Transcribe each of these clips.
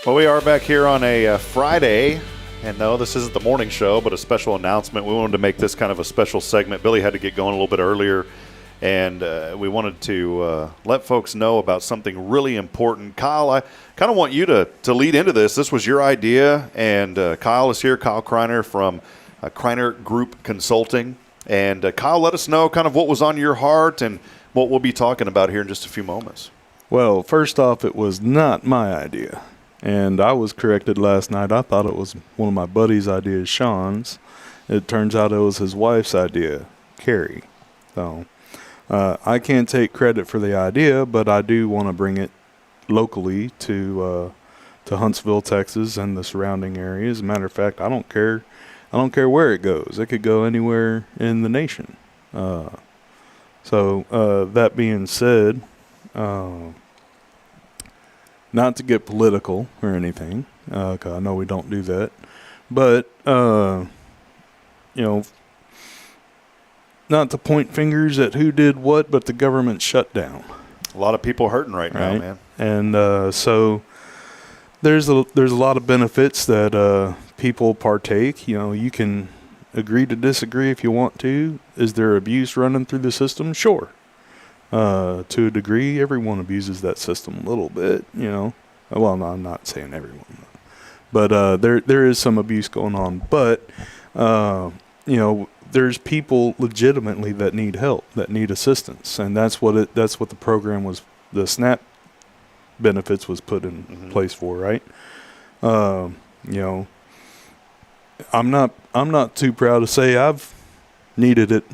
Well, we are back here on a Friday, and no, this isn't the morning show, but a special announcement. We wanted to make this kind of a special segment. Billy had to get going a little bit earlier, and we wanted to let folks know about something really important. Kyle, I kind of want you to lead into this. This was your idea, and Kyle is here, Kyle Kreiner from Kring Group Consulting. And Kyle, let us know kind of what was on your heart and what we'll be talking about here in just a few moments. Well, first off, it was not my idea. And I was corrected last night. I thought it was one of my buddy's ideas, Sean's. It turns out it was his wife's idea, Carrie. So I can't take credit for the idea, but I do want to bring it locally to Huntsville, Texas, and the surrounding areas. As a matter of fact, I don't care where it goes. It could go anywhere in the nation. So that being said, not to get political or anything, 'cause I know we don't do that, but, not to point fingers at who did what, but the government shut down. A lot of people hurting right now, man. And so there's a lot of benefits that people partake. You can agree to disagree if you want to. Is there abuse running through the system? Sure. To a degree, everyone abuses that system a little bit, Well, no, I'm not saying everyone, but there is some abuse going on. But there's people legitimately that need help, that need assistance, and that's what the program was. The SNAP benefits was put in place for, right? I'm not too proud to say I've needed it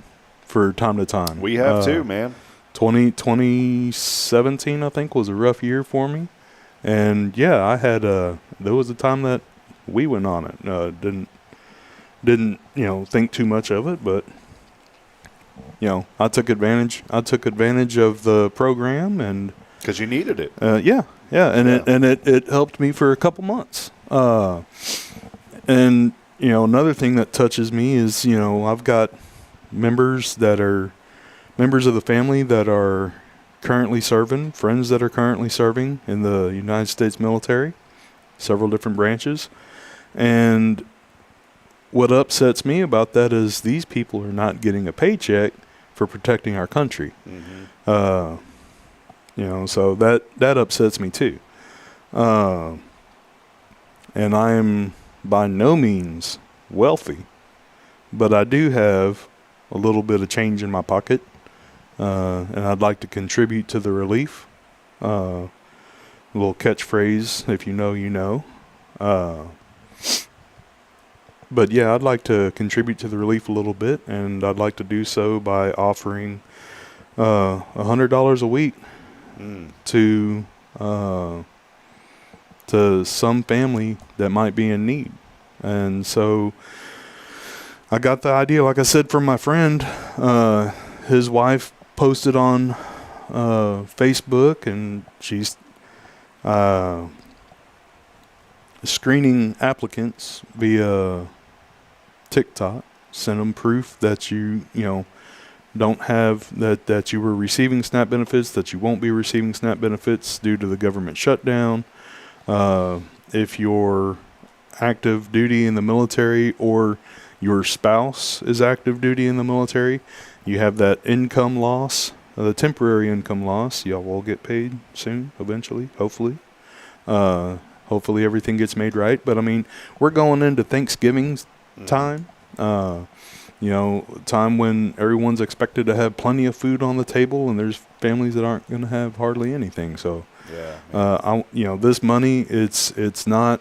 for time to time. We have too, man. 2017, I think, was a rough year for me. And, yeah, I had there was a time that we went on it. Didn't think too much of it, but, I took advantage of the program. And because you needed it. It helped me for a couple months. And, another thing that touches me is, I've got members of the family that are currently serving, friends that are currently serving in the United States military, several different branches. And what upsets me about that is these people are not getting a paycheck for protecting our country. So that upsets me too. And I am by no means wealthy, but I do have a little bit of change in my pocket. And I'd like to contribute to the relief. A little catchphrase, if you know, you know. But yeah, I'd like to contribute to the relief a little bit, and I'd like to do so by offering $100 a week to some family that might be in need. And so I got the idea, like I said, from my friend. His wife posted on Facebook, and she's screening applicants via TikTok. Sent them proof that you don't have that you were receiving SNAP benefits, that you won't be receiving SNAP benefits due to the government shutdown. If you're active duty in the military or your spouse is active duty in the military, you have that income loss, the temporary income loss. Y'all will get paid soon, eventually, hopefully. Hopefully everything gets made right. But, I mean, we're going into Thanksgiving time, time when everyone's expected to have plenty of food on the table, and there's families that aren't going to have hardly anything. So, this money, it's not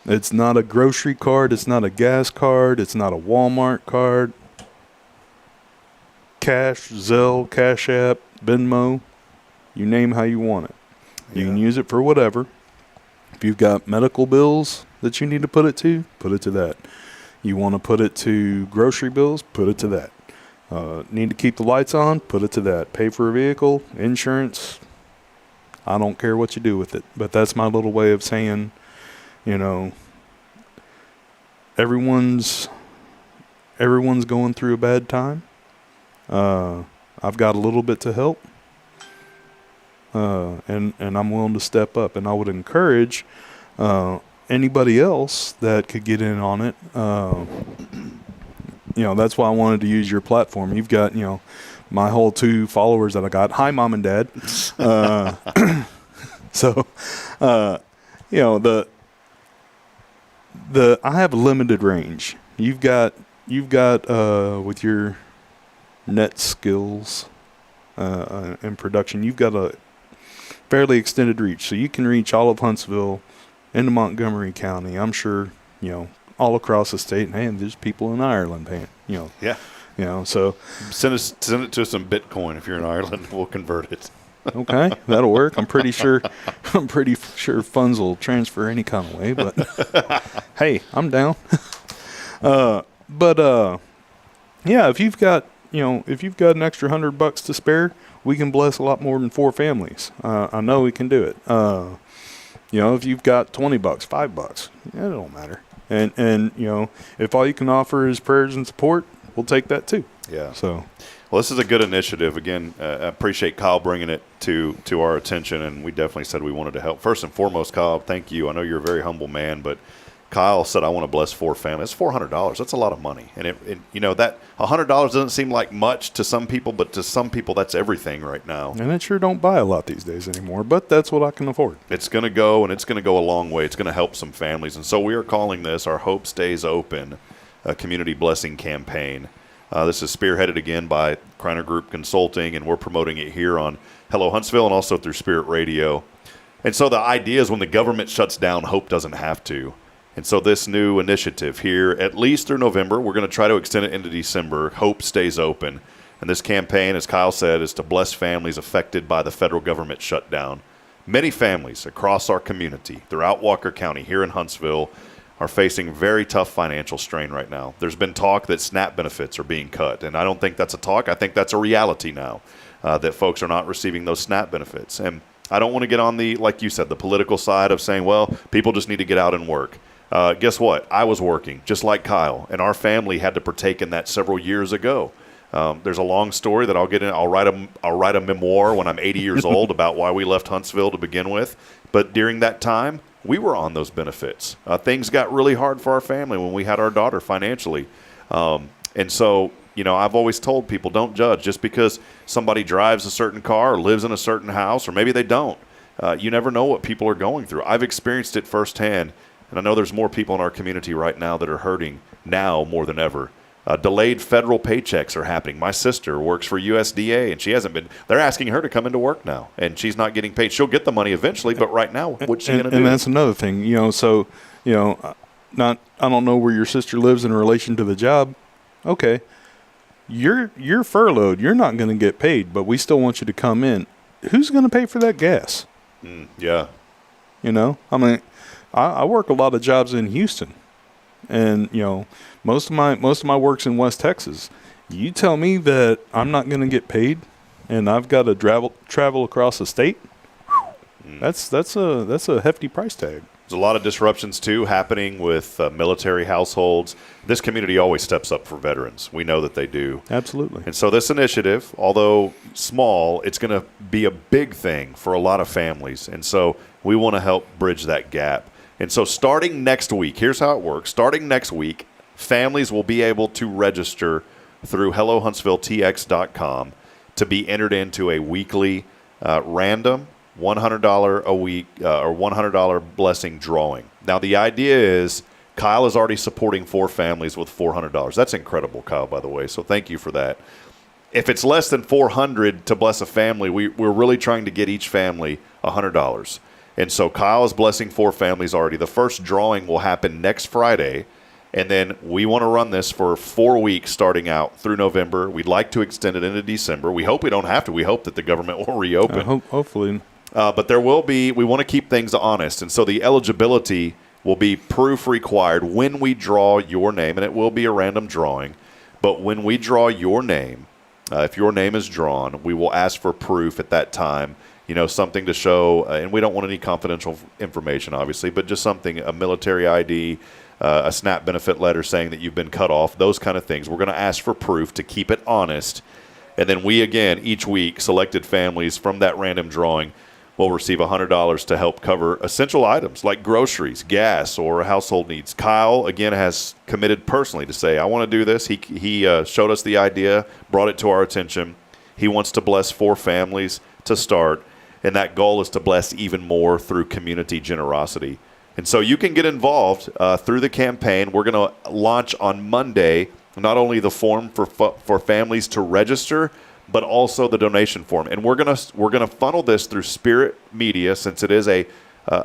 a grocery card. It's not a gas card. It's not a Walmart card. Cash, Zelle, Cash App, Venmo, you name how you want it. You can use it for whatever. If you've got medical bills that you need to put it to that. You want to put it to grocery bills, put it to that. Need to keep the lights on, put it to that. Pay for a vehicle, insurance, I don't care what you do with it. But that's my little way of saying, everyone's going through a bad time. I've got a little bit to help, and I'm willing to step up. And I would encourage Anybody else that could get in on it, that's why I wanted to use your platform. You've got, my whole 2 followers that I got. Hi, Mom and Dad. So, I have a limited range. You've got with your net skills and production, you've got a fairly extended reach. So you can reach all of Huntsville into Montgomery County. I'm sure, all across the state. And there's people in Ireland paying, Yeah. So Send it to some Bitcoin if you're in Ireland. We'll convert it. okay, that'll work. I'm pretty sure funds will transfer any kind of way, but hey, I'm down. Yeah, if you've got an extra $100 to spare, we can bless a lot more than 4 families. I know we can do it. If you've got $20, $5, it don't matter. And if all you can offer is prayers and support, we'll take that too. Yeah. So, well, this is a good initiative. Again, I appreciate Kyle bringing it to our attention, and we definitely said we wanted to help. First and foremost, Kyle, thank you. I know you're a very humble man, but Kyle said, I want to bless 4 families. That's $400. That's a lot of money. And, that $100 doesn't seem like much to some people, but to some people, that's everything right now. And it sure don't buy a lot these days anymore, but that's what I can afford. It's going to go, and it's going to go a long way. It's going to help some families. And so we are calling this our Hope Stays Open Community Blessing Campaign. This is spearheaded again by Kring Group Consulting, and we're promoting it here on Hello Huntsville and also through Spirit Radio. And so the idea is when the government shuts down, hope doesn't have to. And so this new initiative here, at least through November, we're going to try to extend it into December. Hope Stays Open. And this campaign, as Kyle said, is to bless families affected by the federal government shutdown. Many families across our community, throughout Walker County, here in Huntsville, are facing very tough financial strain right now. There's been talk that SNAP benefits are being cut, and I don't think that's a talk. I think that's a reality now, that folks are not receiving those SNAP benefits. And I don't want to get on the, like you said, the political side of saying, well, people just need to get out and work. Guess what? I was working, just like Kyle, and our family had to partake in that several years ago. There's a long story that I'll get in. I'll write a memoir when I'm 80 years old about why we left Huntsville to begin with. But during that time, we were on those benefits. Things got really hard for our family when we had our daughter financially. And so, I've always told people, don't judge. Just because somebody drives a certain car or lives in a certain house, or maybe they don't, you never know what people are going through. I've experienced it firsthand, and I know there's more people in our community right now that are hurting now more than ever. Delayed federal paychecks are happening. My sister works for USDA, and she hasn't been. They're asking her to come into work now, and she's not getting paid. She'll get the money eventually, but right now, what's she going to do? And that's another thing, I don't know where your sister lives in relation to the job. Okay, you're furloughed. You're not going to get paid, but we still want you to come in. Who's going to pay for that gas? Yeah. I work a lot of jobs in Houston. And, most of my work's in West Texas. You tell me that I'm not going to get paid and I've got to travel across the state. That's a hefty price tag. There's a lot of disruptions, too, happening with military households. This community always steps up for veterans. We know that they do. Absolutely. And so this initiative, although small, it's going to be a big thing for a lot of families. And so we want to help bridge that gap. And so starting next week, here's how it works. Starting next week, families will be able to register through HelloHuntsvilleTX.com to be entered into a weekly random $100 a week or $100 blessing drawing. Now, the idea is Kyle is already supporting 4 families with $400. That's incredible, Kyle, by the way, so thank you for that. If it's less than $400 to bless a family, we're really trying to get each family $100. And so Kyle is blessing 4 families already. The first drawing will happen next Friday, and then we want to run this for 4 weeks starting out through November. We'd like to extend it into December. We hope we don't have to. We hope that the government will reopen. Hopefully. But there will be – we want to keep things honest. And so the eligibility will be proof required when we draw your name, and it will be a random drawing. But when we draw your name, if your name is drawn, we will ask for proof at that time. Something to show, and we don't want any confidential information, obviously, but just something, a military ID, a SNAP benefit letter saying that you've been cut off, those kind of things. We're going to ask for proof to keep it honest. And then we, again, each week, selected families from that random drawing will receive $100 to help cover essential items like groceries, gas, or household needs. Kyle, again, has committed personally to say, I want to do this. He showed us the idea, brought it to our attention. He wants to bless 4 families to start, and that goal is to bless even more through community generosity. And so you can get involved through the campaign. We're going to launch on Monday not only the form for families to register, but also the donation form. And we're gonna funnel this through Spirit Media, since it is a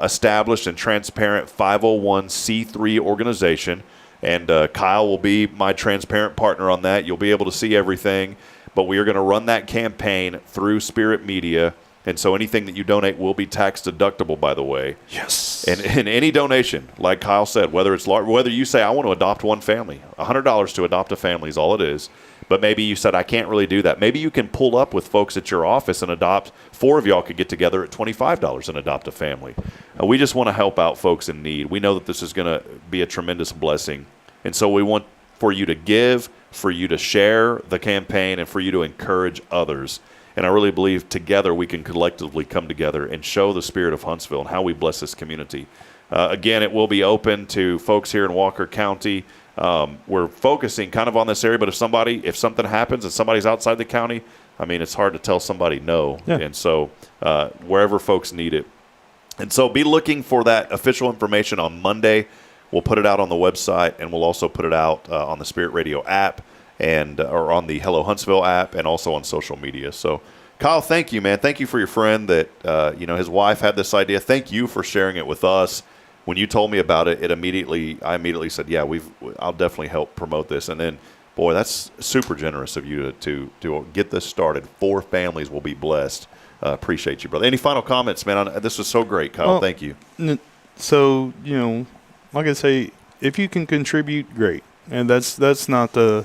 established and transparent 501c3 organization. And Kyle will be my transparent partner on that. You'll be able to see everything. But we are going to run that campaign through Spirit Media. And so anything that you donate will be tax deductible, by the way. Yes. And any donation, like Kyle said, whether it's large, whether you say, I want to adopt one family, $100 to adopt a family is all it is. But maybe you said, I can't really do that. Maybe you can pull up with folks at your office and adopt. 4 of y'all could get together at $25 and adopt a family. We just want to help out folks in need. We know that this is going to be a tremendous blessing. And so we want for you to give, for you to share the campaign, and for you to encourage others. And I really believe together we can collectively come together and show the spirit of Huntsville and how we bless this community. Again, it will be open to folks here in Walker County. We're focusing kind of on this area, but if something happens and somebody's outside the county, I mean, it's hard to tell somebody no. Yeah. And so wherever folks need it. And so be looking for that official information on Monday. We'll put it out on the website, and we'll also put it out on the Spirit Radio app, and or on the Hello Huntsville app, and also on social media. So, Kyle, thank you, man. Thank you for your friend that, his wife had this idea. Thank you for sharing it with us. When you told me about it, I immediately said, yeah, I'll definitely help promote this. And then, boy, that's super generous of you to get this started. 4 families will be blessed. Appreciate you, brother. Any final comments, man? This was so great, Kyle. Well, thank you. So, like I say, if you can contribute, great. And that's not the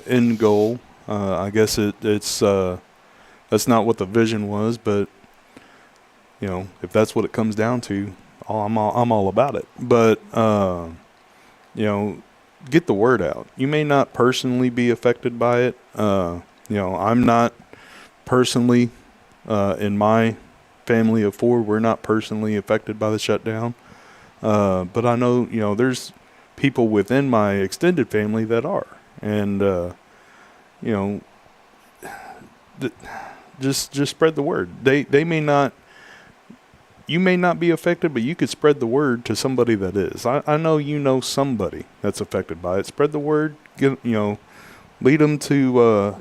end goal. I guess it's that's not what the vision was, but if that's what it comes down to, I'm all about it. But get the word out. You may not personally be affected by it. I'm not personally in my family of 4. We're not personally affected by the shutdown. But I know there's people within my extended family that are, and just spread the word. They may not. You may not be affected, but you could spread the word to somebody that is. I know somebody that's affected by it. Spread the word. Lead them to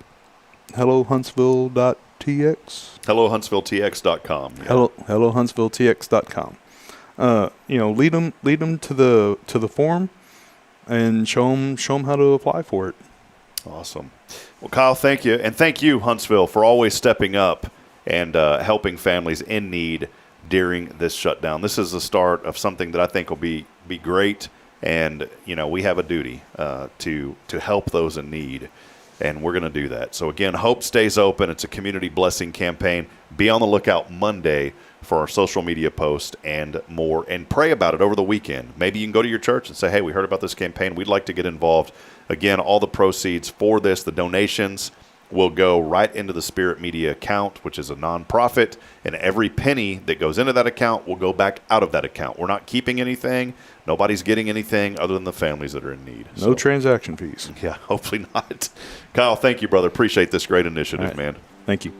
HelloHuntsville.tx. HelloHuntsvilleTX.com. Yeah. HelloHuntsvilleTX.com. Lead them to the form, and show them how to apply for it. Awesome. Well, Kyle, thank you, and thank you, Huntsville, for always stepping up and helping families in need during this shutdown. This is the start of something that I think will be great, and we have a duty to help those in need, and we're going to do that. So again, Hope Stays Open. It's a community blessing campaign. Be on the lookout Monday for our social media post and more, and pray about it over the weekend. Maybe you can go to your church and say, hey, we heard about this campaign. We'd like to get involved. Again, all the proceeds for this, the donations, will go right into the Spirit Media account, which is a nonprofit, and every penny that goes into that account will go back out of that account. We're not keeping anything. Nobody's getting anything other than the families that are in need. No transaction fees. Yeah, hopefully not. Kyle, thank you, brother. Appreciate this great initiative, man. Thank you.